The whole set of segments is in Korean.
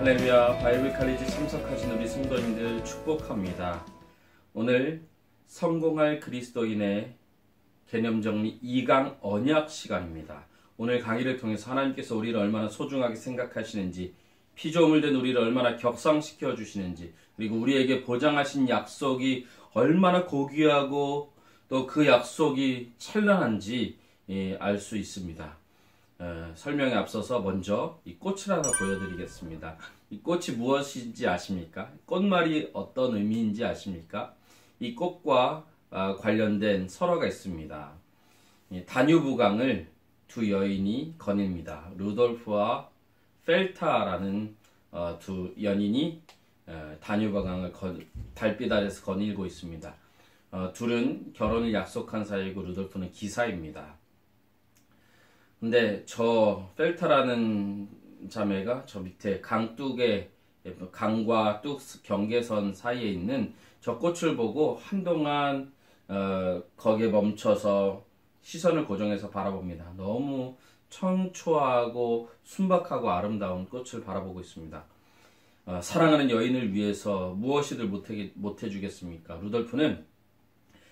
할렐루야, 바이블 칼리지 참석하신 우리 성도님들 축복합니다. 오늘 성공할 그리스도인의 개념 정리 2강 언약 시간입니다. 오늘 강의를 통해서 하나님께서 우리를 얼마나 소중하게 생각하시는지, 피조물 된 우리를 얼마나 격상시켜 주시는지, 그리고 우리에게 보장하신 약속이 얼마나 고귀하고 또 그 약속이 찬란한지 알 수 있습니다. 설명에 앞서서 먼저 이 꽃을 하나 보여드리겠습니다. 이 꽃이 무엇인지 아십니까? 꽃말이 어떤 의미인지 아십니까? 이 꽃과 관련된 설화가 있습니다. 다뉴브강을 두 여인이 거닐니다. 루돌프와 펠타라는 두 연인이 다뉴브강을 달빛 아래서 거닐고 있습니다. 둘은 결혼을 약속한 사이고 루돌프는 기사입니다. 근데 저 펠타라는 자매가 저 밑에 강둑에 강과 뚝 경계선 사이에 있는 저 꽃을 보고 한동안 거기에 멈춰서 시선을 고정해서 바라봅니다. 너무 청초하고 순박하고 아름다운 꽃을 바라보고 있습니다. 사랑하는 여인을 위해서 무엇이든 못해주겠습니까? 루돌프는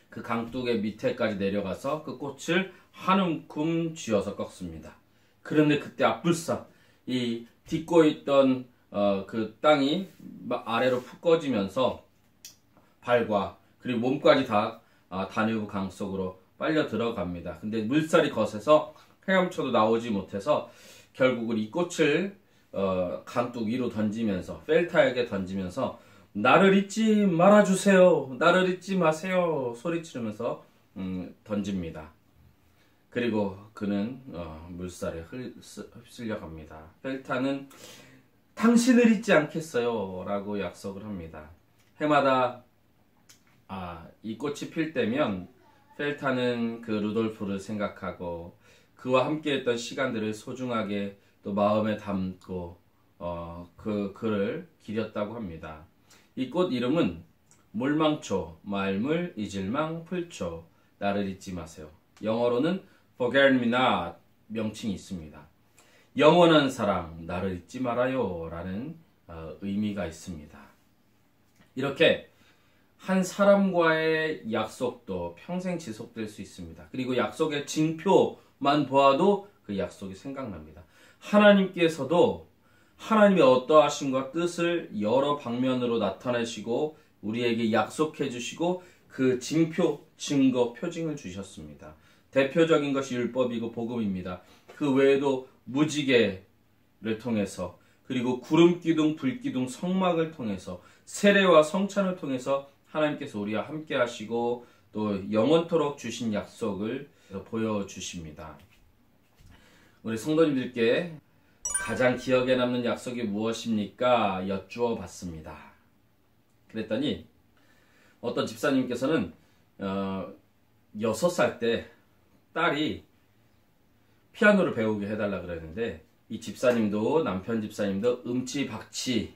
그 강둑의 밑에까지 내려가서 그 꽃을 한 움큼 쥐어서 꺾습니다. 그런데 그때 앞불싸 이 딛고 있던 그 땅이 아래로 푹 꺼지면서 발과 그리고 몸까지 다 다뉴브 강 속으로 빨려 들어갑니다. 근데 물살이 거세서 헤엄쳐도 나오지 못해서 결국은 이 꽃을 강둑 위로 던지면서 펠타에게 던지면서 나를 잊지 말아주세요, 나를 잊지 마세요 소리치면서 던집니다. 그리고 그는 물살에 휩쓸려 갑니다. 펠타는 당신을 잊지 않겠어요 라고 약속을 합니다. 해마다 이 꽃이 필 때면 펠타는 그 루돌프를 생각하고 그와 함께했던 시간들을 소중하게 또 마음에 담고 그를 기렸다고 합니다. 이 꽃 이름은 물망초, 말물, 이질망, 풀초, 나를 잊지 마세요. 영어로는 Forget me not 명칭이 있습니다. 영원한 사랑, 나를 잊지 말아요 라는 의미가 있습니다. 이렇게 한 사람과의 약속도 평생 지속될 수 있습니다. 그리고 약속의 징표만 보아도 그 약속이 생각납니다. 하나님께서도 하나님의 어떠하심과 뜻을 여러 방면으로 나타내시고 우리에게 약속해 주시고 그 징표, 증거, 표징을 주셨습니다. 대표적인 것이 율법이고 복음입니다. 그 외에도 무지개를 통해서 그리고 구름기둥, 불기둥, 성막을 통해서 세례와 성찬을 통해서 하나님께서 우리와 함께 하시고 또 영원토록 주신 약속을 보여주십니다. 우리 성도님들께 가장 기억에 남는 약속이 무엇입니까? 여쭈어 봤습니다. 그랬더니 어떤 집사님께서는 6살 때 딸이 피아노를 배우게 해달라 그랬는데 이 집사님도 남편 집사님도 음치박치시라서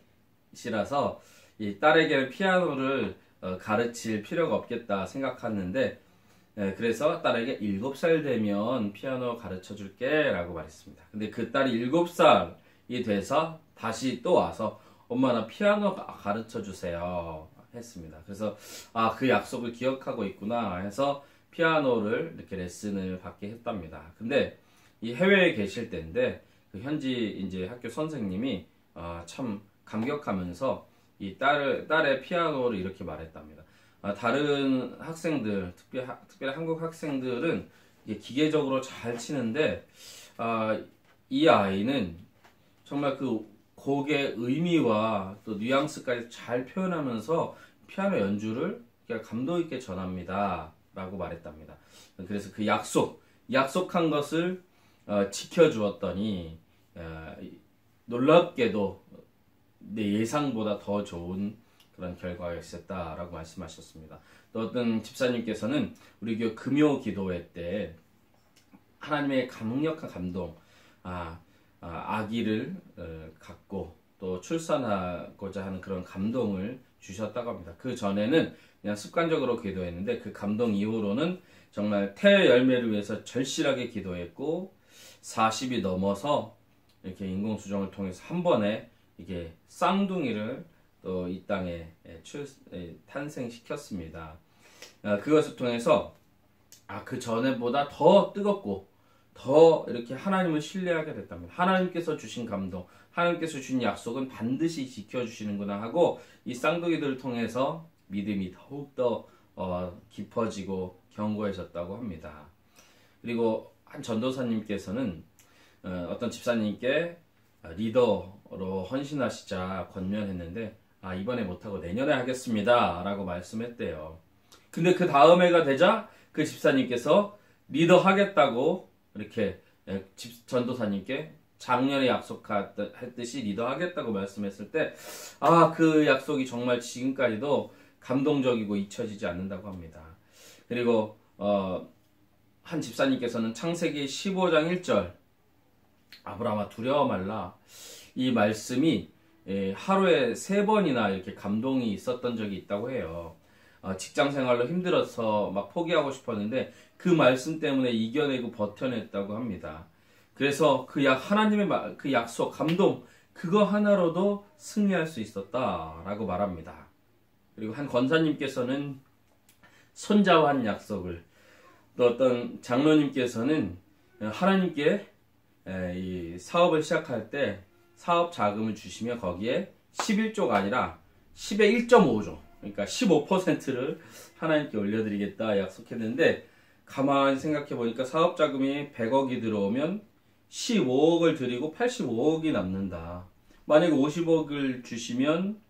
이 딸에게 피아노를 가르칠 필요가 없겠다 생각했는데 그래서 딸에게 7살 되면 피아노 가르쳐 줄게 라고 말했습니다. 근데 그 딸이 7살이 돼서 다시 또 와서 엄마 나 피아노 가르쳐 주세요 했습니다. 그래서 그 약속을 기억하고 있구나 해서 피아노를 이렇게 레슨을 받게 했답니다. 근데 이 해외에 계실 때인데 그 현지 이제 학교 선생님이 참 감격하면서 이 딸의 피아노를 이렇게 말했답니다. 다른 학생들, 특별히 한국 학생들은 기계적으로 잘 치는데 이 아이는 정말 그 곡의 의미와 또 뉘앙스까지 잘 표현하면서 피아노 연주를 감동 있게 전합니다 라고 말했답니다. 그래서 그 약속한 것을 지켜주었더니 놀랍게도 내 예상보다 더 좋은 그런 결과가 있었다라고 말씀하셨습니다. 또 어떤 집사님께서는 우리 교회 금요 기도회 때 하나님의 강력한 감동, 아기를 갖고 또 출산하고자 하는 그런 감동을 주셨다고 합니다. 그 전에는 그냥 습관적으로 기도했는데 그 감동 이후로는 정말 태의 열매를 위해서 절실하게 기도했고 40이 넘어서 이렇게 인공수정을 통해서 한 번에 이게 쌍둥이를 또 이 땅에 탄생시켰습니다. 그것을 통해서 그 전에보다 더 뜨겁고 더 이렇게 하나님을 신뢰하게 됐답니다. 하나님께서 주신 감동, 하나님께서 주신 약속은 반드시 지켜주시는구나 하고 이 쌍둥이들을 통해서 믿음이 더욱더 깊어지고 견고해졌다고 합니다. 그리고 한 전도사님께서는 어떤 집사님께 리더로 헌신하시자 권면했는데 이번에 못하고 내년에 하겠습니다 라고 말씀했대요. 근데 그 다음 해가 되자 그 집사님께서 리더 하겠다고 이렇게 전도사님께 작년에 약속했듯이 리더 하겠다고 말씀했을 때 그 약속이 정말 지금까지도 감동적이고 잊혀지지 않는다고 합니다. 그리고 한 집사님께서는 창세기 15장 1절 아브라함아 두려워 말라, 이 말씀이 하루에 3번이나 이렇게 감동이 있었던 적이 있다고 해요. 직장 생활로 힘들어서 막 포기하고 싶었는데 그 말씀 때문에 이겨내고 버텨냈다고 합니다. 그래서 하나님의 그 약속, 감동, 그거 하나로도 승리할 수 있었다라고 말합니다. 그리고 한 권사님께서는 손자와 한 약속을, 또 어떤 장로님께서는 하나님께 이 사업을 시작할 때 사업 자금을 주시면 거기에 11조가 아니라 10의 1.5조, 그러니까 15%를 하나님께 올려드리겠다 약속했는데, 가만히 생각해 보니까 사업 자금이 100억이 들어오면 15억을 드리고 85억이 남는다. 만약에 50억을 주시면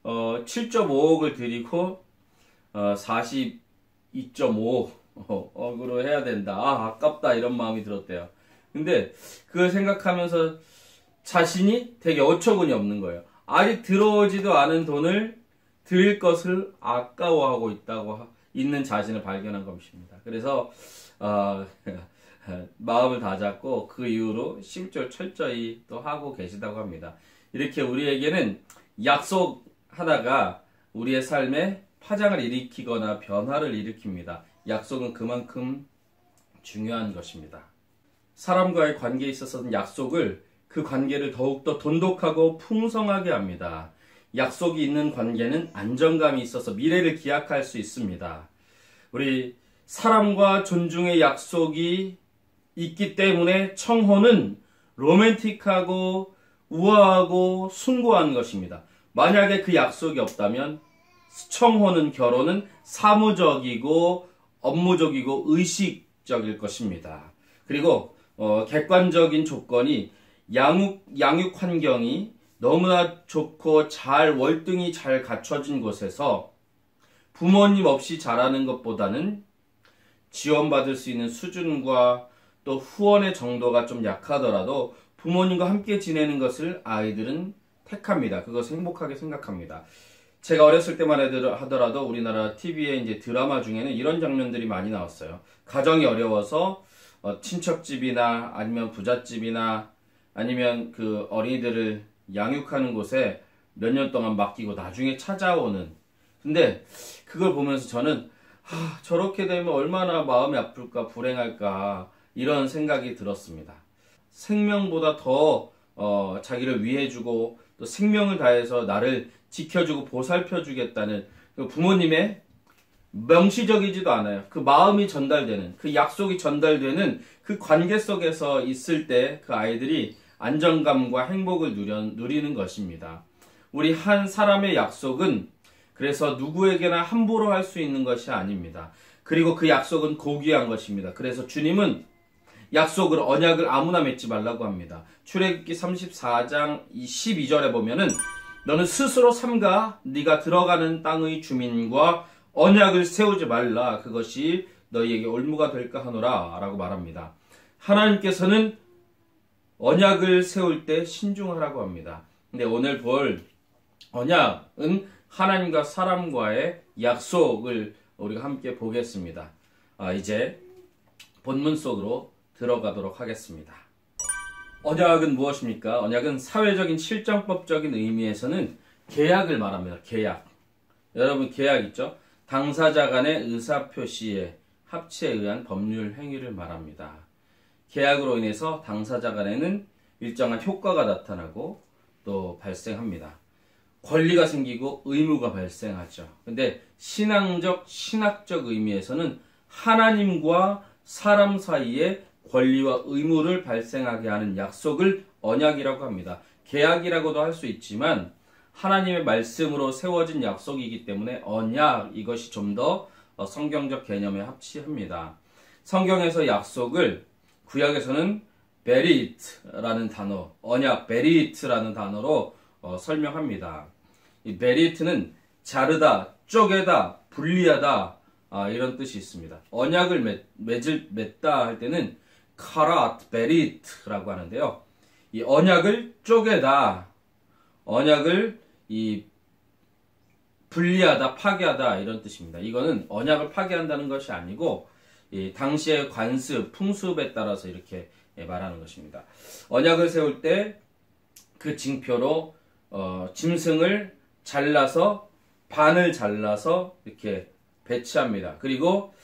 7.5억을 드리고 42.5억으로 해야 된다. 아깝다, 이런 마음이 들었대요. 근데 그걸 생각하면서 자신이 되게 어처구니 없는 거예요. 아직 들어오지도 않은 돈을 드릴 것을 아까워하고 있는 자신을 발견한 것입니다. 그래서 마음을 다잡고 그 이후로 심절 철저히 또 하고 계시다고 합니다. 이렇게 우리에게는 약속 하나가 우리의 삶에 파장을 일으키거나 변화를 일으킵니다. 약속은 그만큼 중요한 것입니다. 사람과의 관계에 있어서는 약속을, 그 관계를 더욱더 돈독하고 풍성하게 합니다. 약속이 있는 관계는 안정감이 있어서 미래를 기약할 수 있습니다. 우리 사랑과 존중의 약속이 있기 때문에 청혼은 로맨틱하고 우아하고 숭고한 것입니다. 만약에 그 약속이 없다면 청혼은, 결혼은 사무적이고 업무적이고 의식적일 것입니다. 그리고 객관적인 조건이 양육 환경이 너무나 좋고 월등히 잘 갖춰진 곳에서 부모님 없이 자라는 것보다는 지원받을 수 있는 수준과 또 후원의 정도가 좀 약하더라도 부모님과 함께 지내는 것을 아이들은 택합니다. 그것을 행복하게 생각합니다. 제가 어렸을 때만 하더라도 우리나라 TV에 이제 드라마 중에는 이런 장면들이 많이 나왔어요. 가정이 어려워서 친척집이나 아니면 부잣집이나 아니면 그 어린이들을 양육하는 곳에 몇 년 동안 맡기고 나중에 찾아오는, 근데 그걸 보면서 저는 저렇게 되면 얼마나 마음이 아플까, 불행할까, 이런 생각이 들었습니다. 생명보다 더 자기를 위해주고 또 생명을 다해서 나를 지켜주고 보살펴주겠다는 그 부모님의 명시적이지도 않아요. 그 마음이 전달되는, 그 약속이 전달되는 그 관계 속에서 있을 때 그 아이들이 안정감과 행복을 누리는 것입니다. 우리 한 사람의 약속은 그래서 누구에게나 함부로 할 수 있는 것이 아닙니다. 그리고 그 약속은 고귀한 것입니다. 그래서 주님은 약속을, 언약을 아무나 맺지 말라고 합니다. 출애굽기 34장 12절에 보면은 너는 스스로 삼가 네가 들어가는 땅의 주민과 언약을 세우지 말라. 그것이 너희에게 올무가 될까 하노라 라고 말합니다. 하나님께서는 언약을 세울 때 신중하라고 합니다. 근데 오늘 볼 언약은 하나님과 사람과의 약속을 우리가 함께 보겠습니다. 이제 본문 속으로 들어가도록 하겠습니다. 언약은 무엇입니까? 언약은 사회적인 실정법적인 의미에서는 계약을 말합니다. 계약. 여러분 계약 있죠? 당사자 간의 의사표시에 합치에 의한 법률 행위를 말합니다. 계약으로 인해서 당사자 간에는 일정한 효과가 나타나고 또 발생합니다. 권리가 생기고 의무가 발생하죠. 근데 신학적 의미에서는 하나님과 사람 사이에 권리와 의무를 발생하게 하는 약속을 언약이라고 합니다. 계약이라고도 할 수 있지만 하나님의 말씀으로 세워진 약속이기 때문에 언약, 이것이 좀 더 성경적 개념에 합치합니다. 성경에서 약속을 구약에서는 베리트라는 단어, 언약 베리트라는 단어로 설명합니다. 이 베리트는 자르다, 쪼개다, 분리하다, 이런 뜻이 있습니다. 언약을 맺다 할 때는 카랏 베리트라고 하는데요. 이 언약을 쪼개다, 언약을 분리하다, 파괴하다, 이런 뜻입니다. 이거는 언약을 파괴한다는 것이 아니고 당시의 관습, 풍습에 따라서 이렇게 말하는 것입니다. 언약을 세울 때 그 징표로 짐승을 잘라서, 반을 잘라서 이렇게 배치합니다. 그리고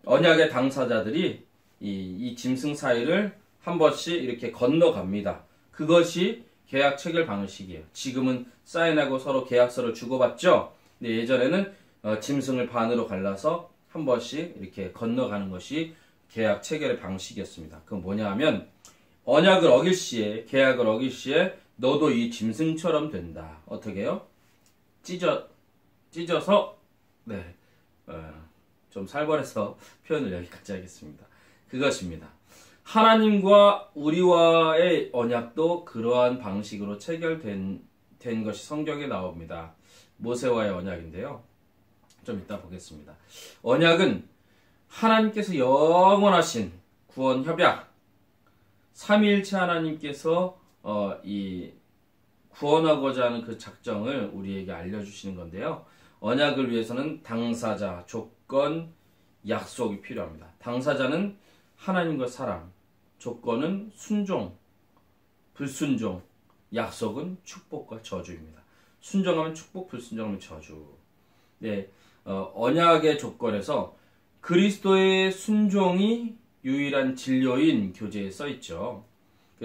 언약의 당사자들이 이 짐승 사이를 한 번씩 이렇게 건너갑니다. 그것이 계약 체결 방식이에요. 지금은 사인하고 서로 계약서를 주고받죠. 근데 예전에는 짐승을 반으로 갈라서 한 번씩 이렇게 건너가는 것이 계약 체결의 방식이었습니다. 그건 뭐냐 하면 언약을 어길 시에, 계약을 어길 시에 너도 이 짐승처럼 된다. 어떻게 해요? 찢어서 좀 살벌해서 표현을 여기까지 하겠습니다. 그것입니다. 하나님과 우리와의 언약도 그러한 방식으로 체결된 것이 성경에 나옵니다. 모세와의 언약인데요. 좀 이따 보겠습니다. 언약은 하나님께서 영원하신 구원 협약, 삼위일체 하나님께서 이 구원하고자 하는 그 작정을 우리에게 알려주시는 건데요. 언약을 위해서는 당사자, 조건, 약속이 필요합니다. 당사자는 하나님과 사람, 조건은 순종, 불순종, 약속은 축복과 저주입니다. 순종하면 축복, 불순종하면 저주. 네, 언약의 조건에서 그리스도의 순종이 유일한 진료인 교재에 써 있죠.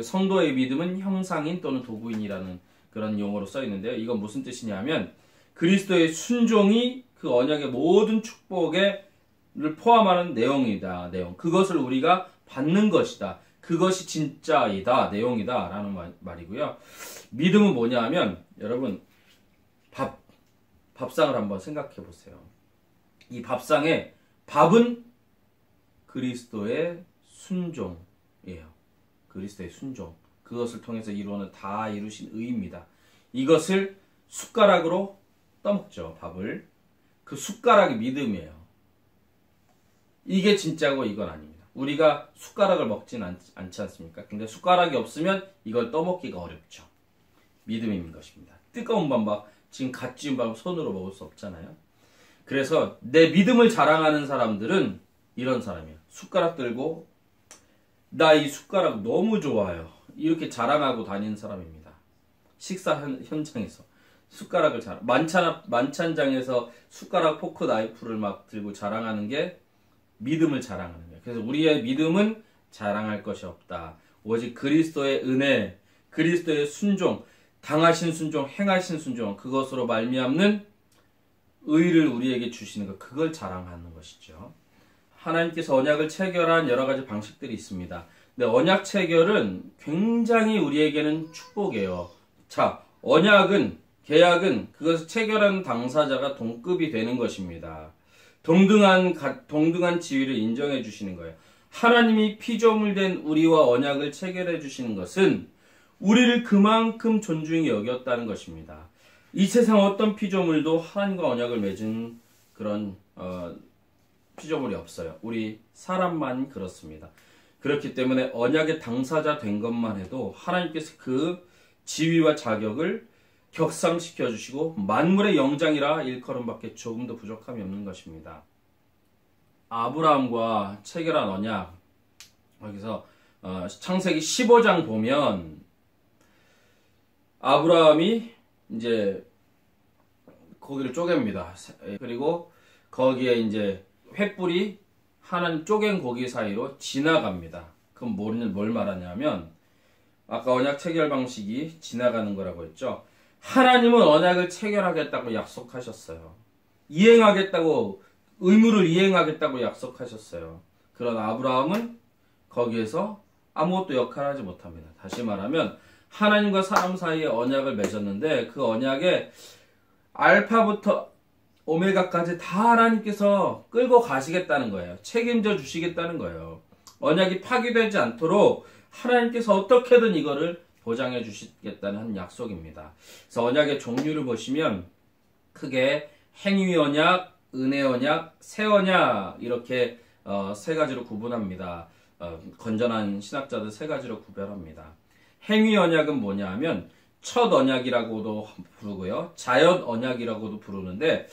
성도의 믿음은 형상인 또는 도구인이라는 그런 용어로 써 있는데요. 이건 무슨 뜻이냐면 그리스도의 순종이 그 언약의 모든 축복을 포함하는 내용이다. 내용. 그것을 우리가 받는 것이다. 그것이 진짜이다. 내용이다. 라는 말이고요. 믿음은 뭐냐 하면 여러분 밥상을 한번 생각해 보세요. 이 밥상에 밥은 그리스도의 순종이에요. 그리스도의 순종. 그것을 통해서 다 이루신 의입니다. 이것을 숟가락으로 떠먹죠. 밥을. 그 숟가락이 믿음이에요. 이게 진짜고 이건 아닙니다. 우리가 숟가락을 먹진 않지 않습니까? 근데 숟가락이 없으면 이걸 떠먹기가 어렵죠. 믿음인 것입니다. 뜨거운 밥, 지금 갓 지은 밥 손으로 먹을 수 없잖아요. 그래서 내 믿음을 자랑하는 사람들은 이런 사람이에요. 숟가락 들고 나 이 숟가락 너무 좋아요. 이렇게 자랑하고 다니는 사람입니다. 식사 현장에서 숟가락을 만찬장에서 숟가락, 포크, 나이프를 막 들고 자랑하는 게 믿음을 자랑하는 거예요. 그래서 우리의 믿음은 자랑할 것이 없다. 오직 그리스도의 은혜, 그리스도의 순종, 당하신 순종, 행하신 순종, 그것으로 말미암는 의를 우리에게 주시는 것, 그걸 자랑하는 것이죠. 하나님께서 언약을 체결한 여러 가지 방식들이 있습니다. 근데 언약 체결은 굉장히 우리에게는 축복이에요. 자, 언약은, 계약은 그것을 체결한 당사자가 동급이 되는 것입니다. 동등한 지위를 인정해 주시는 거예요. 하나님이 피조물된 우리와 언약을 체결해 주시는 것은 우리를 그만큼 존중히 여겼다는 것입니다. 이 세상 어떤 피조물도 하나님과 언약을 맺은 그런 피조물이 없어요. 우리 사람만 그렇습니다. 그렇기 때문에 언약의 당사자 된 것만 해도 하나님께서 그 지위와 자격을 격상시켜 주시고 만물의 영장이라 일컬음밖에 조금도 부족함이 없는 것입니다. 아브라함과 체결한 언약, 여기서 창세기 15장 보면 아브라함이 이제 고기를 쪼갭니다. 그리고 거기에 이제 횃불이 하나님 쪼갠 고기 사이로 지나갑니다. 그럼 뭘 말하냐면 아까 언약 체결 방식이 지나가는 거라고 했죠. 하나님은 언약을 체결하겠다고 약속하셨어요. 이행하겠다고, 의무를 이행하겠다고 약속하셨어요. 그러나 아브라함은 거기에서 아무것도 역할하지 못합니다. 다시 말하면 하나님과 사람 사이에 언약을 맺었는데 그 언약에 알파부터 오메가까지 다 하나님께서 끌고 가시겠다는 거예요. 책임져 주시겠다는 거예요. 언약이 파기되지 않도록 하나님께서 어떻게든 이거를 보장해 주시겠다는 한 약속입니다. 그래서 언약의 종류를 보시면 크게 행위 언약, 은혜 언약, 새 언약 이렇게 세 가지로 구분합니다. 건전한 신학자들 세 가지로 구별합니다. 행위 언약은 뭐냐 하면 첫 언약이라고도 부르고요. 자연 언약이라고도 부르는데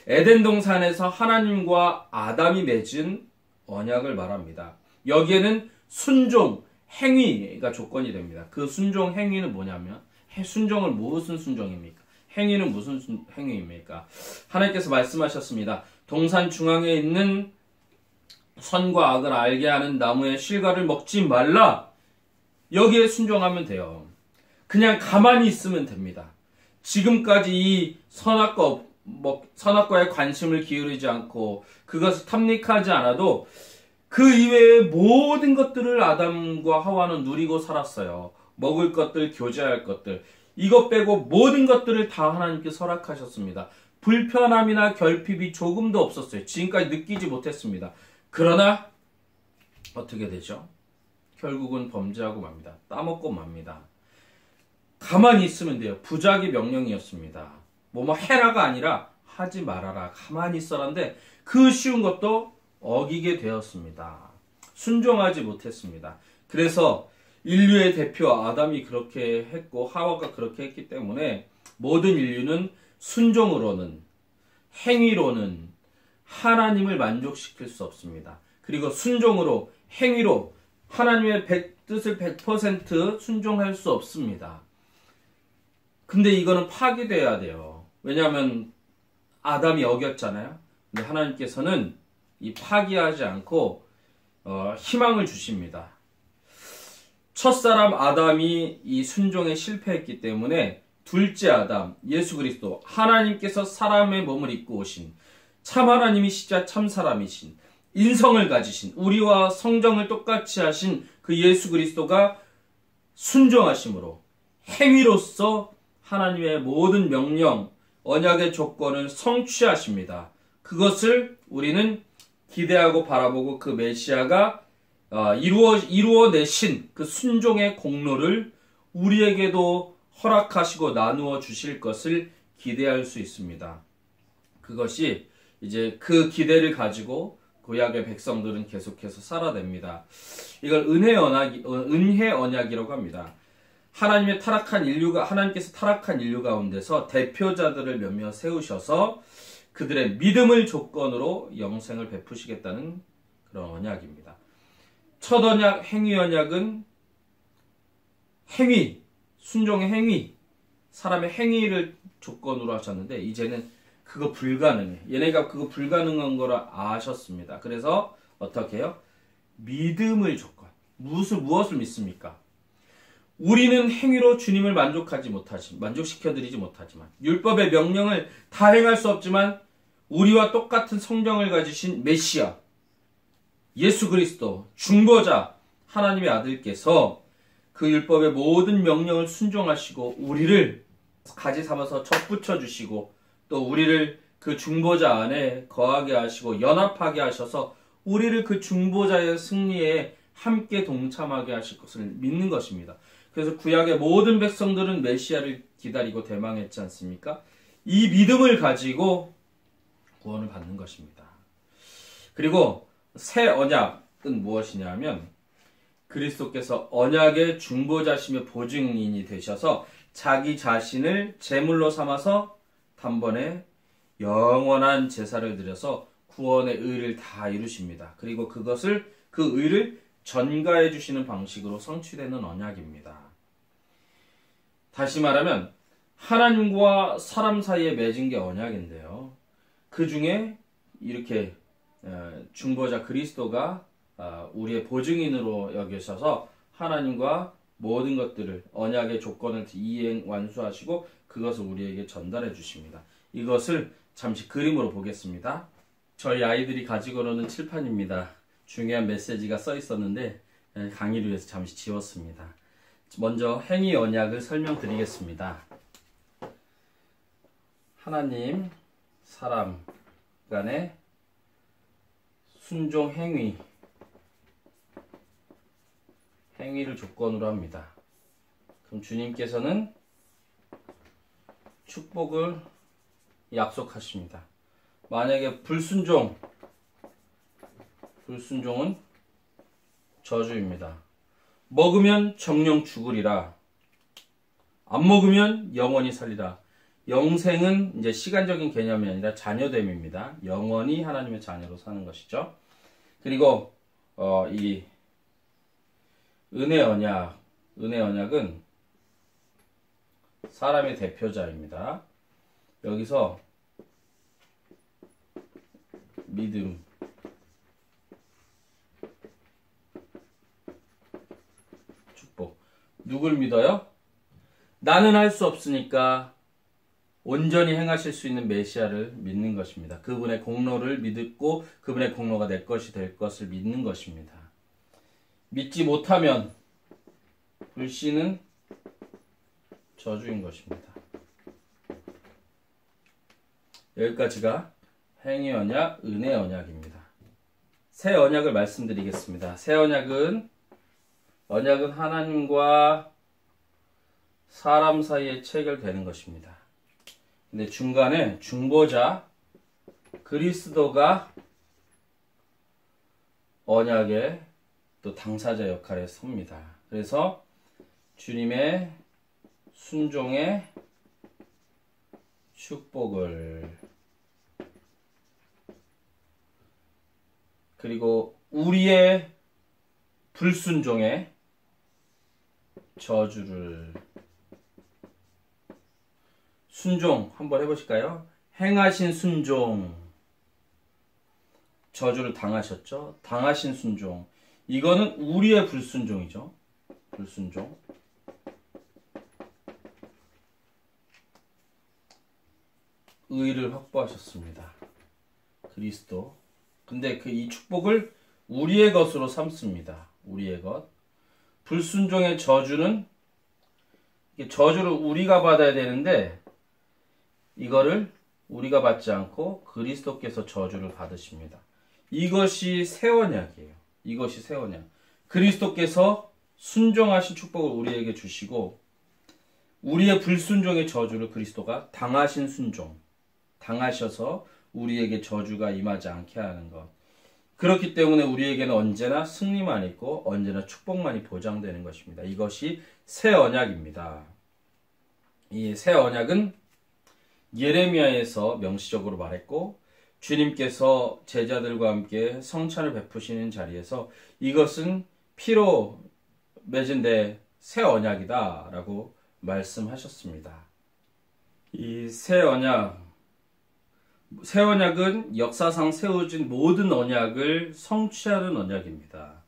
에덴 동산에서 하나님과 아담이 맺은 언약을 말합니다. 여기에는 순종, 행위가 조건이 됩니다. 그 순종, 행위는 뭐냐면 순종은 무슨 순종입니까? 행위는 무슨 행위입니까? 하나님께서 말씀하셨습니다. 동산 중앙에 있는 선과 악을 알게 하는 나무의 실과를 먹지 말라. 여기에 순종하면 돼요. 그냥 가만히 있으면 됩니다. 지금까지 이 선악과에 관심을 기울이지 않고 그것을 탐닉하지 않아도 그 이외의 모든 것들을 아담과 하와는 누리고 살았어요. 먹을 것들, 교제할 것들, 이것 빼고 모든 것들을 다 하나님께 허락하셨습니다. 불편함이나 결핍이 조금도 없었어요. 지금까지 느끼지 못했습니다. 그러나 어떻게 되죠? 결국은 범죄하고 맙니다. 따먹고 맙니다. 가만히 있으면 돼요. 부작위 명령이었습니다. 뭐뭐 해라가 아니라 하지 말아라. 가만히 있어라인데 그 쉬운 것도 어기게 되었습니다. 순종하지 못했습니다. 그래서 인류의 대표 아담이 그렇게 했고 하와가 그렇게 했기 때문에 모든 인류는 순종으로는, 행위로는 하나님을 만족시킬 수 없습니다. 그리고 순종으로, 행위로 하나님의 뜻을 100% 순종할 수 없습니다. 근데 이거는 파기돼야 돼요. 왜냐하면 아담이 어겼잖아요. 근데 하나님께서는 이 파기하지 않고 희망을 주십니다. 첫사람 아담이 이 순종에 실패했기 때문에 둘째 아담, 예수 그리스도, 하나님께서 사람의 몸을 입고 오신 참 하나님이시자 참 사람이신 인성을 가지신 우리와 성정을 똑같이 하신 그 예수 그리스도가 순종하심으로 행위로서 하나님의 모든 명령, 언약의 조건을 성취하십니다. 그것을 우리는 기대하고 바라보고 그 메시아가 이루어내신 그 순종의 공로를 우리에게도 허락하시고 나누어 주실 것을 기대할 수 있습니다. 그것이 이제 그 기대를 가지고 구약의 백성들은 계속해서 살아냅니다. 이걸 은혜 언약이라고 합니다. 하나님께서 타락한 인류 가운데서 대표자들을 몇몇 세우셔서 그들의 믿음을 조건으로 영생을 베푸시겠다는 그런 언약입니다. 첫 언약, 행위 언약은 행위, 순종의 행위, 사람의 행위를 조건으로 하셨는데 이제는 그거 불가능해. 얘네가 그거 불가능한 거를 아셨습니다. 그래서 어떻게 해요? 믿음을 조건. 무엇을 믿습니까? 우리는 행위로 주님을 만족시켜드리지 못하지만 율법의 명령을 다 행할 수 없지만 우리와 똑같은 성경을 가지신 메시아 예수 그리스도 중보자 하나님의 아들께서 그 율법의 모든 명령을 순종하시고 우리를 가지 삼아서 접붙여 주시고 또 우리를 그 중보자 안에 거하게 하시고 연합하게 하셔서 우리를 그 중보자의 승리에 함께 동참하게 하실 것을 믿는 것입니다. 그래서 구약의 모든 백성들은 메시아를 기다리고 대망했지 않습니까? 이 믿음을 가지고 구원을 받는 것입니다. 그리고 새 언약은 무엇이냐면 그리스도께서 언약의 중보자심의 보증인이 되셔서 자기 자신을 제물로 삼아서 단번에 영원한 제사를 드려서 구원의 의를 다 이루십니다. 그리고 그 의를 전가해 주시는 방식으로 성취되는 언약입니다. 다시 말하면 하나님과 사람 사이에 맺은 게 언약인데요. 그 중에 이렇게 중보자 그리스도가 우리의 보증인으로 여기셔서 하나님과 모든 것들을 언약의 조건을 이행 완수하시고 그것을 우리에게 전달해 주십니다. 이것을 잠시 그림으로 보겠습니다. 저희 아이들이 가지고 노는 칠판입니다. 중요한 메시지가 써 있었는데 강의를 위해서 잠시 지웠습니다. 먼저 행위 언약을 설명드리겠습니다. 하나님, 사람 간의 순종 행위를 조건으로 합니다. 그럼 주님께서는 축복을 약속하십니다. 만약에 불순종은 저주입니다. 먹으면 정령 죽으리라. 안 먹으면 영원히 살리라. 영생은 이제 시간적인 개념이 아니라 자녀됨입니다. 영원히 하나님의 자녀로 사는 것이죠. 그리고 이 은혜 언약은 사람의 대표자입니다. 여기서 믿음, 축복. 누굴 믿어요? 나는 할 수 없으니까 온전히 행하실 수 있는 메시아를 믿는 것입니다. 그분의 공로를 믿고 그분의 공로가 내 것이 될 것을 믿는 것입니다. 믿지 못하면 불신은 저주인 것입니다. 여기까지가 행위 언약, 은혜 언약입니다. 새 언약을 말씀드리겠습니다. 새 언약은 하나님과 사람 사이에 체결되는 것입니다. 근데 중간에 중보자 그리스도가 언약의 또 당사자 역할에 섭니다. 그래서 주님의 순종의 축복을 그리고 우리의 불순종의 저주를 순종 한번 해보실까요? 행하신 순종 저주를 당하셨죠? 당하신 순종 이거는 우리의 불순종이죠. 불순종 의를 확보하셨습니다. 그리스도 근데 이 축복을 우리의 것으로 삼습니다. 우리의 것 불순종의 저주는 저주를 우리가 받아야 되는데 이거를 우리가 받지 않고 그리스도께서 저주를 받으십니다. 이것이 새 언약이에요. 이것이 새 언약. 그리스도께서 순종하신 축복을 우리에게 주시고 우리의 불순종의 저주를 그리스도가 당하신 순종, 당하셔서 우리에게 저주가 임하지 않게 하는 것. 그렇기 때문에 우리에게는 언제나 승리만 있고 언제나 축복만이 보장되는 것입니다. 이것이 새 언약입니다. 이 새 언약은 예레미야에서 명시적으로 말했고 주님께서 제자들과 함께 성찬을 베푸시는 자리에서 이것은 피로 맺은 내 새 언약이다 라고 말씀하셨습니다. 이 새 언약은 역사상 세워진 모든 언약을 성취하는 언약입니다.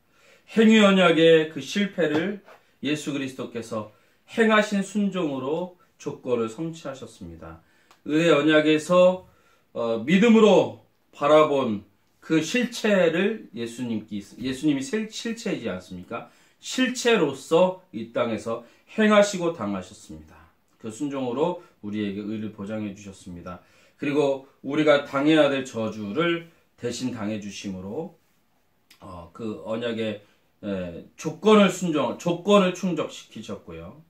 행위 언약의 그 실패를 예수 그리스도께서 행하신 순종으로 조건을 성취하셨습니다. 은혜 언약에서 믿음으로 바라본 그 실체를 예수님이 실체이지 않습니까? 실체로서 이 땅에서 행하시고 당하셨습니다. 그 순종으로 우리에게 의를 보장해 주셨습니다. 그리고 우리가 당해야 될 저주를 대신 당해 주심으로 그 언약의 조건을 충족시키셨고요.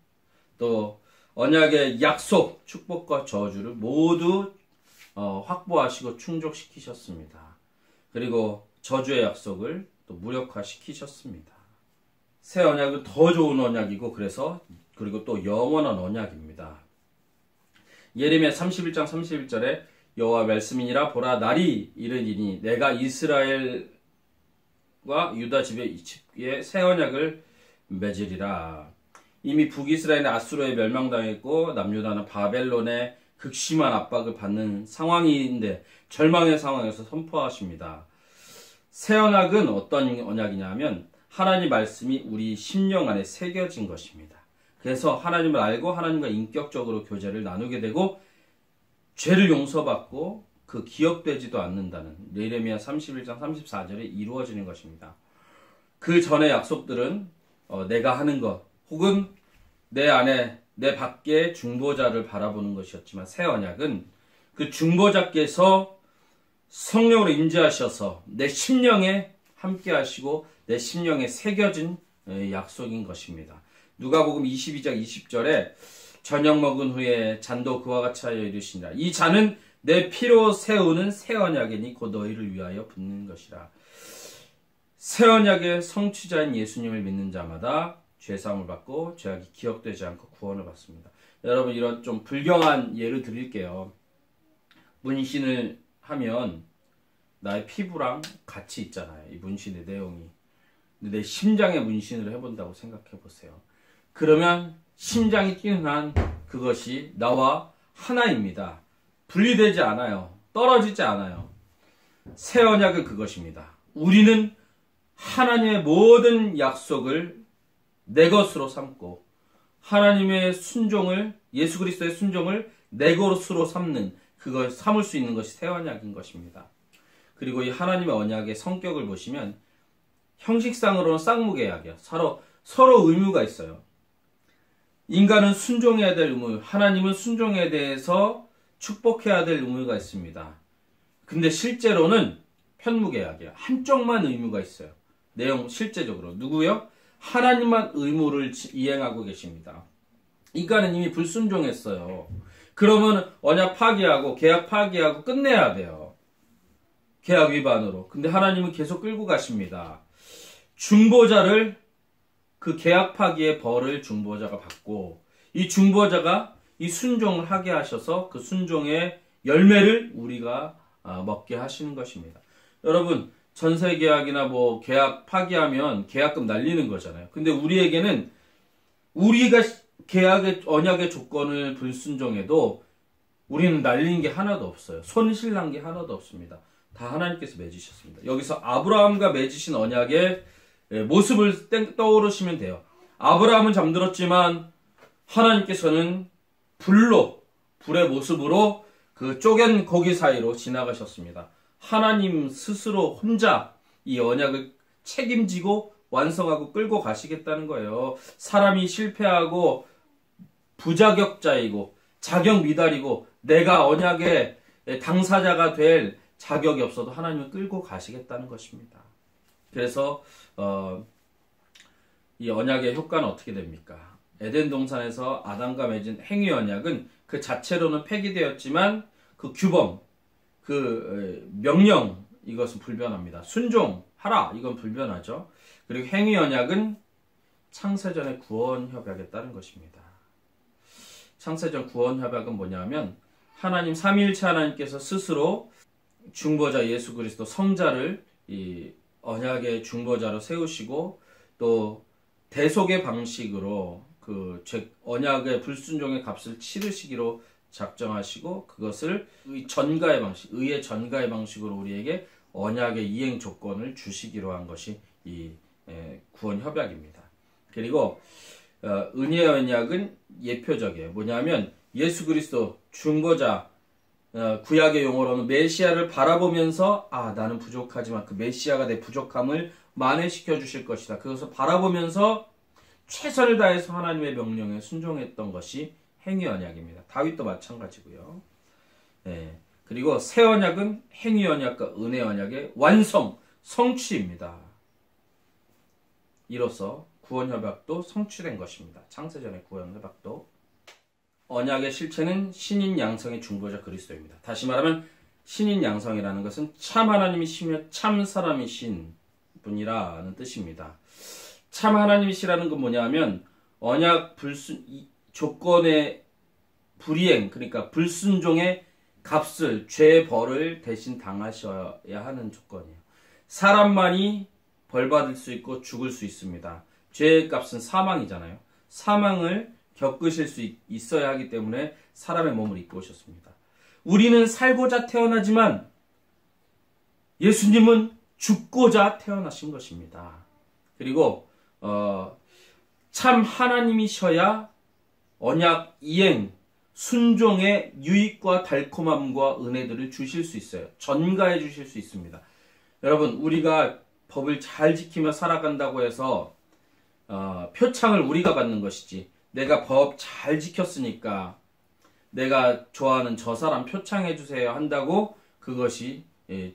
또 언약의 약속, 축복과 저주를 모두 확보하시고 충족시키셨습니다. 그리고 저주의 약속을 또 무력화시키셨습니다. 새 언약은 더 좋은 언약이고 그리고 또 영원한 언약입니다. 예레미야 31장 31절에 여호와 말씀이니라 보라 날이 이르리니 내가 이스라엘과 유다 집에 새 언약을 맺으리라. 이미 북이스라엘은 아수르에 멸망당했고 남유다는 바벨론의 극심한 압박을 받는 상황인데 절망의 상황에서 선포하십니다. 새 언약은 어떤 언약이냐 하면 하나님 말씀이 우리 심령 안에 새겨진 것입니다. 그래서 하나님을 알고 하나님과 인격적으로 교제를 나누게 되고 죄를 용서받고 그 기억되지도 않는다는 예레미야 31장 34절에 이루어지는 것입니다. 그 전의 약속들은 내가 하는 것 혹은 내 안에 내 밖에 중보자를 바라보는 것이었지만 새 언약은 그 중보자께서 성령으로 임재하셔서 내 심령에 함께 하시고 내 심령에 새겨진 약속인 것입니다. 누가복음 22장 20절에 저녁 먹은 후에 잔도 그와 같이 하여 이르시니라. 이 잔은 내 피로 세우는 새 언약이니 곧 너희를 위하여 붓는 것이라. 새 언약의 성취자인 예수님을 믿는 자마다 죄사함을 받고 죄악이 기억되지 않고 구원을 받습니다. 여러분, 이런 좀 불경한 예를 드릴게요. 문신을 하면 나의 피부랑 같이 있잖아요. 이 문신의 내용이. 근데 내 심장에 문신을 해본다고 생각해 보세요. 그러면 심장이 뛰는 한 그것이 나와 하나입니다. 분리되지 않아요. 떨어지지 않아요. 새 언약은 그것입니다. 우리는 하나님의 모든 약속을 내 것으로 삼고 하나님의 순종을, 예수 그리스도의 순종을 내 것으로 삼는, 그걸 삼을 수 있는 것이 새 언약인 것입니다. 그리고 이 하나님의 언약의 성격을 보시면 형식상으로는 쌍무계약이야. 서로 의무가 있어요. 인간은 순종해야 될 의무, 하나님은 순종에 대해서 축복해야 될 의무가 있습니다. 근데 실제로는 편무계약이야. 한쪽만 의무가 있어요. 내용 실제적으로. 누구요? 하나님만 의무를 이행하고 계십니다. 인간은 이미 불순종했어요. 그러면 언약 파기하고 계약 파기하고 끝내야 돼요. 계약 위반으로. 근데 하나님은 계속 끌고 가십니다. 중보자를, 그 계약 파기의 벌을 중보자가 받고 이 중보자가 이 순종을 하게 하셔서 그 순종의 열매를 우리가 먹게 하시는 것입니다. 여러분, 전세 계약이나 뭐 계약 파기하면 계약금 날리는 거잖아요. 근데 우리에게는 우리가 계약의 언약의 조건을 불순종해도 우리는 날린 게 하나도 없어요. 손실난 게 하나도 없습니다. 다 하나님께서 맺으셨습니다. 여기서 아브라함과 맺으신 언약의 모습을 떠오르시면 돼요. 아브라함은 잠들었지만 하나님께서는 불의 모습으로 그 쪼갠 고기 사이로 지나가셨습니다. 하나님 스스로 혼자 이 언약을 책임지고 완성하고 끌고 가시겠다는 거예요. 사람이 실패하고 부자격자이고 자격 미달이고 내가 언약의 당사자가 될 자격이 없어도 하나님은 끌고 가시겠다는 것입니다. 그래서 이 언약의 효과는 어떻게 됩니까? 에덴 동산에서 아담과 맺은 행위 언약은 그 자체로는 폐기되었지만 그 규범, 그 명령, 이것은 불변합니다. 순종하라, 이건 불변하죠. 그리고 행위 언약은 창세전의 구원 협약에 따른 것입니다. 창세전 구원 협약은 뭐냐면 하나님 삼위일체 하나님께서 스스로 중보자 예수 그리스도 성자를 이 언약의 중보자로 세우시고 또 대속의 방식으로 그 언약의 불순종의 값을 치르시기로 작정하시고 그것을 전가의 방식, 의의 전가의 방식으로 우리에게 언약의 이행 조건을 주시기로 한 것이 이 구원 협약입니다. 그리고 은혜의 언약은 예표적이에요. 뭐냐면 예수 그리스도 중보자, 구약의 용어로는 메시아를 바라보면서 나는 부족하지만 그 메시아가 내 부족함을 만회시켜 주실 것이다. 그것을 바라보면서 최선을 다해서 하나님의 명령에 순종했던 것이 행위 언약입니다. 다윗도 마찬가지고요. 그리고 새 언약은 행위 언약과 은혜 언약의 완성, 성취입니다. 이로써 구원 협약도 성취된 것입니다. 창세전의 구원 협약도. 언약의 실체는 신인 양성의 중보자 그리스도입니다. 다시 말하면 신인 양성이라는 것은 참 하나님이시며 참 사람이신 분이라는 뜻입니다. 참 하나님이시라는 건 뭐냐면 언약 조건의 불이행, 그러니까 불순종의 값을, 죄의 벌을 대신 당하셔야 하는 조건이에요. 사람만이 벌받을 수 있고 죽을 수 있습니다. 죄의 값은 사망이잖아요. 사망을 겪으실 수 있어야 하기 때문에 사람의 몸을 입고 오셨습니다. 우리는 살고자 태어나지만 예수님은 죽고자 태어나신 것입니다. 그리고 참 하나님이셔야 언약 이행, 순종의 유익과 달콤함과 은혜들을 주실 수 있어요. 전가해 주실 수 있습니다. 여러분, 우리가 법을 잘 지키며 살아간다고 해서 표창을 우리가 받는 것이지, 내가 법 잘 지켰으니까 내가 좋아하는 저 사람 표창해 주세요 한다고 그것이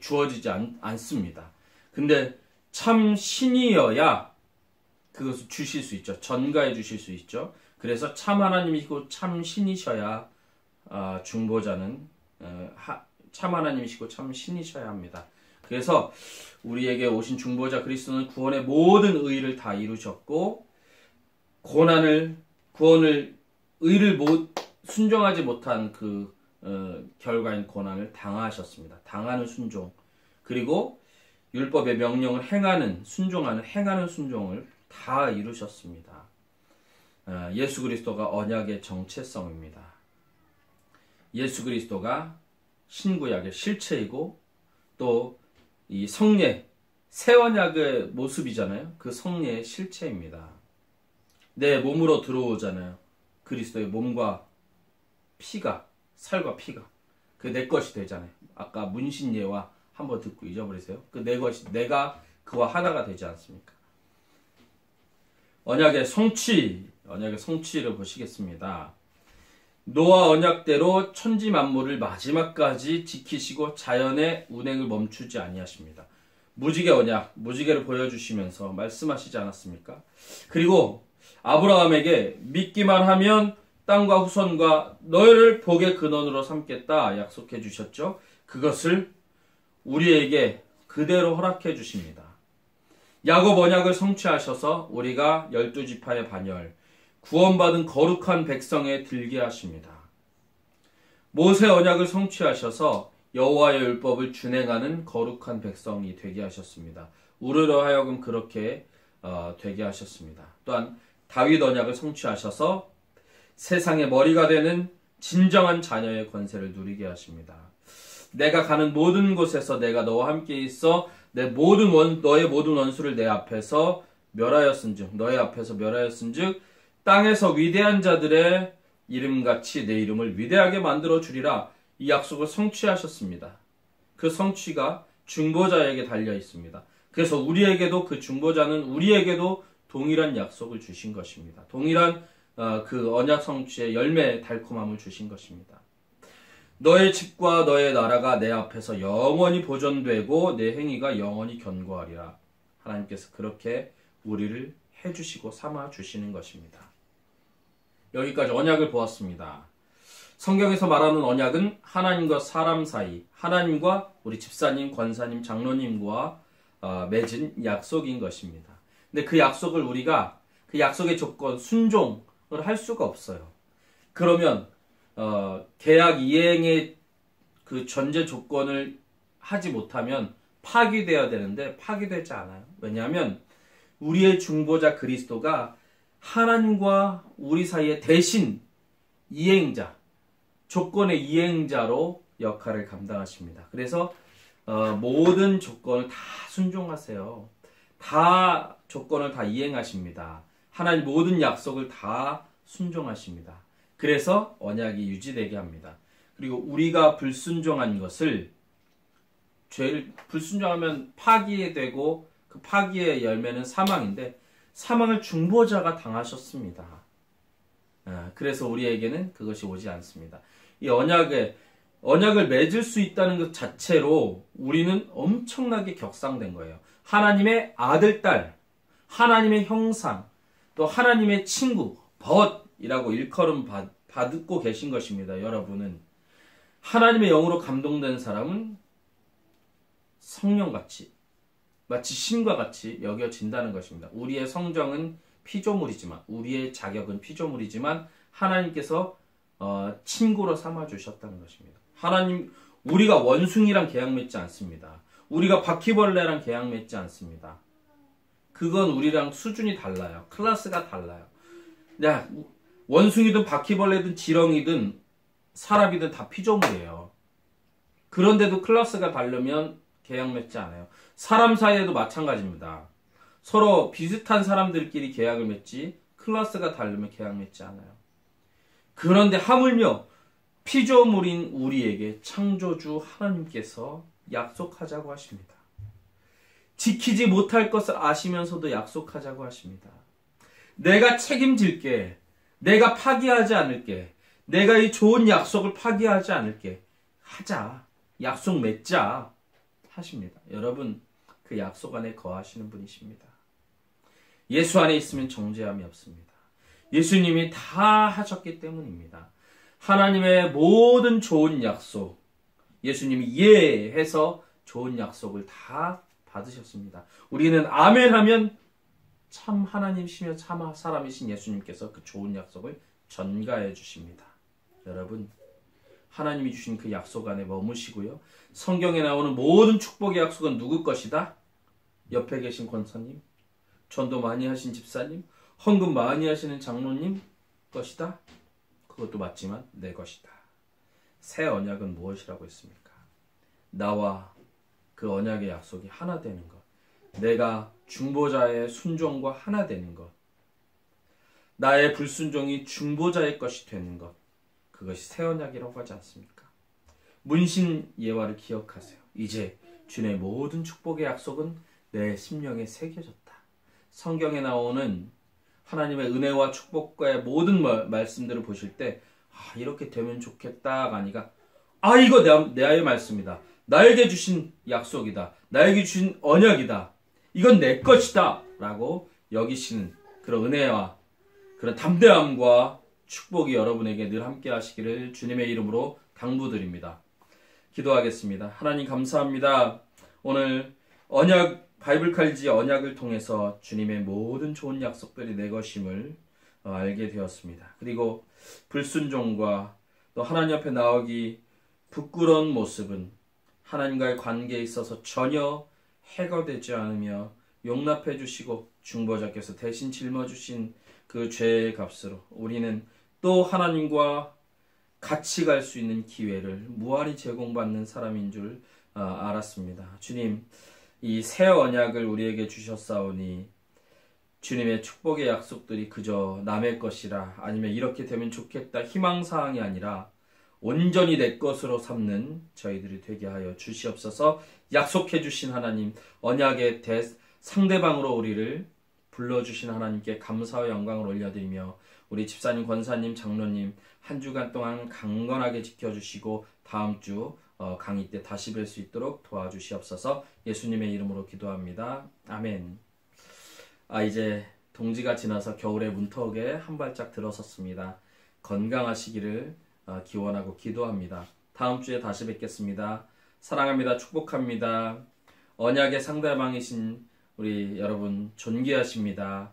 주어지지 않습니다. 근데 참 신이어야 그것을 주실 수 있죠. 전가해 주실 수 있죠. 그래서 참 하나님이시고 참 신이셔야 중보자는 참 하나님이시고 참 신이셔야 합니다. 그래서 우리에게 오신 중보자 그리스도는 구원의 모든 의의를 다 이루셨고, 구원을 의를 순종하지 못한 그 결과인 고난을 당하셨습니다. 당하는 순종, 그리고 율법의 명령을 행하는 순종을 다 이루셨습니다. 예수 그리스도가 언약의 정체성입니다. 예수 그리스도가 신구약의 실체이고 또 이 성례, 새 언약의 모습이잖아요. 그 성례의 실체입니다. 내 몸으로 들어오잖아요. 그리스도의 몸과 피가, 살과 피가 그 내 것이 되잖아요. 아까 문신예와 한번 듣고 잊어버리세요. 그 내 것이, 내가 그와 하나가 되지 않습니까? 언약의 성취를 보시겠습니다. 노아 언약대로 천지 만물을 마지막까지 지키시고 자연의 운행을 멈추지 아니하십니다. 무지개 언약, 무지개를 보여주시면서 말씀하시지 않았습니까? 그리고 아브라함에게 믿기만 하면 땅과 후손과 너희를 복의 근원으로 삼겠다 약속해 주셨죠. 그것을 우리에게 그대로 허락해 주십니다. 야곱 언약을 성취하셔서 우리가 12지파의 반열, 구원받은 거룩한 백성에 들게 하십니다. 모세 언약을 성취하셔서 여호와의 율법을 준행하는 거룩한 백성이 되게 하셨습니다. 우리로 하여금 그렇게 되게 하셨습니다. 또한 다윗 언약을 성취하셔서 세상의 머리가 되는 진정한 자녀의 권세를 누리게 하십니다. 내가 가는 모든 곳에서 내가 너와 함께 있어 너의 모든 원수를 내 앞에서 멸하였은즉, 너의 앞에서 멸하였은즉 땅에서 위대한 자들의 이름같이 내 이름을 위대하게 만들어 주리라. 이 약속을 성취하셨습니다. 그 성취가 중보자에게 달려 있습니다. 그래서 우리에게도 그 중보자는 우리에게도 동일한 약속을 주신 것입니다. 동일한 그 언약 성취의 열매의 달콤함을 주신 것입니다. 너의 집과 너의 나라가 내 앞에서 영원히 보존되고 내 행위가 영원히 견고하리라. 하나님께서 그렇게 우리를 해주시고 삼아주시는 것입니다. 여기까지 언약을 보았습니다. 성경에서 말하는 언약은 하나님과 사람 사이, 하나님과 우리 집사님, 권사님, 장로님과 맺은 약속인 것입니다. 근데 그 약속을 우리가 그 약속의 조건, 순종을 할 수가 없어요. 그러면 계약 이행의 그 전제 조건을 하지 못하면 파기되어야 되는데 파기되지 않아요. 왜냐하면 우리의 중보자 그리스도가 하나님과 우리 사이의 대신 이행자, 조건의 이행자로 역할을 감당하십니다. 그래서 모든 조건을 다 순종하세요. 다 조건을 다 이행하십니다. 하나님 모든 약속을 다 순종하십니다. 그래서 언약이 유지되게 합니다. 그리고 우리가 불순종한 것을, 죄를 불순종하면 파기되고 그 파기의 열매는 사망인데 사망을 중보자가 당하셨습니다. 그래서 우리에게는 그것이 오지 않습니다. 이 언약을 맺을 수 있다는 것 자체로 우리는 엄청나게 격상된 거예요. 하나님의 아들, 딸, 하나님의 형상, 또 하나님의 친구, 벗이라고 일컬음 받고 계신 것입니다. 여러분은 하나님의 영으로 감동된 사람은 성령같이, 마치 신과 같이 여겨진다는 것입니다. 우리의 성정은 피조물이지만, 우리의 자격은 피조물이지만 하나님께서 친구로 삼아주셨다는 것입니다. 우리가 원숭이랑 계약 맺지 않습니다. 우리가 바퀴벌레랑 계약 맺지 않습니다. 그건 우리랑 수준이 달라요. 클래스가 달라요. 원숭이든 바퀴벌레든 지렁이든 사람이든 다 피조물이에요. 그런데도 클래스가 다르면 계약 맺지 않아요. 사람 사이에도 마찬가지입니다. 서로 비슷한 사람들끼리 계약을 맺지 클래스가 다르면 계약 맺지 않아요. 그런데 하물며 피조물인 우리에게 창조주 하나님께서 약속하자고 하십니다. 지키지 못할 것을 아시면서도 약속하자고 하십니다. 내가 책임질게. 내가 파기하지 않을게. 내가 이 좋은 약속을 파기하지 않을게. 하자. 약속 맺자. 하십니다. 여러분, 그 약속 안에 거하시는 분이십니다. 예수 안에 있으면 정죄함이 없습니다. 예수님이 다 하셨기 때문입니다. 하나님의 모든 좋은 약속, 예수님이 예 해서 좋은 약속을 다 받으셨습니다. 우리는 아멘 하면 참 하나님이시며 참 사람이신 예수님께서 그 좋은 약속을 전가해 주십니다. 여러분, 하나님이 주신 그 약속 안에 머무시고요. 성경에 나오는 모든 축복의 약속은 누구 것이다? 옆에 계신 권사님, 전도 많이 하신 집사님, 헌금 많이 하시는 장로님 것이다? 그것도 맞지만 내 것이다. 새 언약은 무엇이라고 했습니까? 나와 그 언약의 약속이 하나 되는 것. 내가 중보자의 순종과 하나 되는 것. 나의 불순종이 중보자의 것이 되는 것. 그것이 새 언약이라고 하지 않습니까? 문신 예화를 기억하세요. 이제 주의 모든 축복의 약속은 내 심령에 새겨졌다. 성경에 나오는 하나님의 은혜와 축복과의 모든 말씀들을 보실 때 이렇게 되면 좋겠다가 아니라 이거 내 말씀이다. 나에게 주신 약속이다. 나에게 주신 언약이다. 이건 내 것이다. 라고 여기시는 그런 은혜와 그런 담대함과 축복이 여러분에게 늘 함께 하시기를 주님의 이름으로 당부드립니다. 기도하겠습니다. 하나님 감사합니다. 오늘 바이블 칼리지 언약을 통해서 주님의 모든 좋은 약속들이 내 것임을 알게 되었습니다. 그리고 불순종과 또 하나님 앞에 나오기 부끄러운 모습은 하나님과의 관계에 있어서 전혀 해가 되지 않으며 용납해 주시고 중보자께서 대신 짊어주신 그 죄의 값으로 우리는 또 하나님과 같이 갈 수 있는 기회를 무한히 제공받는 사람인 줄 알았습니다. 주님, 이 새 언약을 우리에게 주셨사오니 주님의 축복의 약속들이 그저 남의 것이라 아니면 이렇게 되면 좋겠다 희망사항이 아니라 온전히 내 것으로 삼는 저희들이 되게 하여 주시옵소서. 약속해 주신 하나님, 언약의 상대방으로 우리를 불러주신 하나님께 감사와 영광을 올려드리며 우리 집사님, 권사님, 장로님 한 주간 동안 강건하게 지켜주시고 다음 주 강의 때 다시 뵐 수 있도록 도와주시옵소서. 예수님의 이름으로 기도합니다. 아멘. 이제 동지가 지나서 겨울의 문턱에 한 발짝 들어섰습니다. 건강하시기를 기원하고 기도합니다. 다음 주에 다시 뵙겠습니다. 사랑합니다. 축복합니다. 언약의 상대방이신 우리 여러분 존귀하십니다.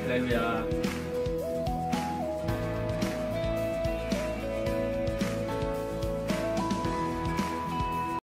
할렐루야.